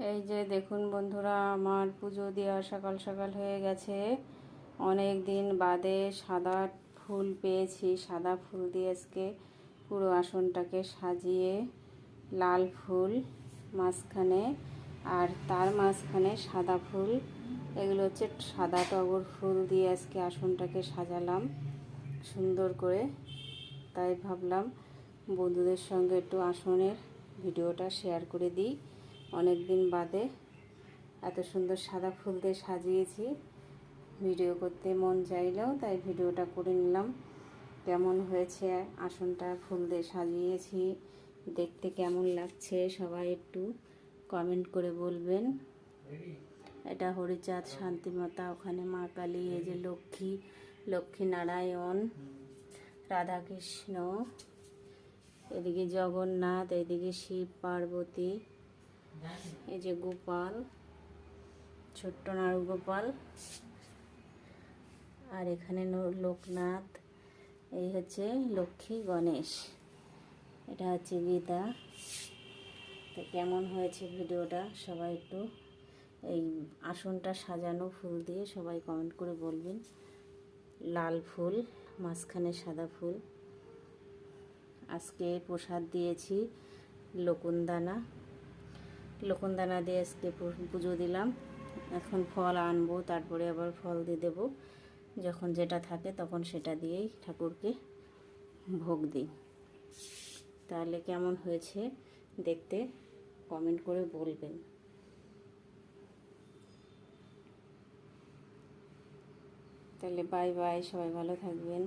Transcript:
এই যে দেখুন বন্ধুরা, আমার পুজো দেওয়া সকাল সকাল হয়ে গেছে। অনেক দিন বাদে সাদা ফুল পেয়েছি। সাদা ফুল দিয়ে আজকে পুরো আসনটাকে সাজিয়ে, লাল ফুল মাঝখানে আর তার মাঝখানে সাদা ফুল, এগুলো হচ্ছে সাদা টগর ফুল দিয়ে আজকে আসনটাকে সাজালাম সুন্দর করে। তাই ভাবলাম বন্ধুদের সঙ্গে একটু আসনের ভিডিওটা শেয়ার করে দিই। অনেক দিন বাদে এত সুন্দর সাদা ফুল দিয়ে সাজিয়েছি, ভিডিও করতে মন চাইলেও তাই ভিডিওটা করে নিলাম। কেমন হয়েছে আসনটা ফুল দিয়ে সাজিয়েছি, দেখতে কেমন লাগছে সবাই একটু কমেন্ট করে বলবেন। এটা হরিচাঁদ শান্তিমাতা, ওখানে মা কালী, এই যে লক্ষ্মী নারায়ণ, রাধাকৃষ্ণ, এদিকে জগন্নাথ, এদিকে শিব পার্বতী, এই যে গোপাল, ছোট্ট নাড়ু গোপাল, আর এখানে লোকনাথ, এই হচ্ছে লক্ষ্মী গণেশ, এটা হচ্ছে গীতা। তো কেমন হয়েছে ভিডিওটা সবাই একটু এই আসনটা সাজানো ফুল দিয়ে সবাই কমেন্ট করে বলবেন। লাল ফুল মাঝখানে সাদা ফুল। আজকে প্রসাদ দিয়েছি লকুনদানা দিয়ে আজকে পুজো দিলাম। এখন ফল আনবো, তারপরে আবার ফল দিয়ে দেবো। যখন যেটা থাকে তখন সেটা দিয়েই ঠাকুরকে ভোগ দিই। তাহলে কেমন হয়েছে দেখতে কমেন্ট করে বলবেন। তাহলে বাই বাই, সবাই ভালো থাকবেন।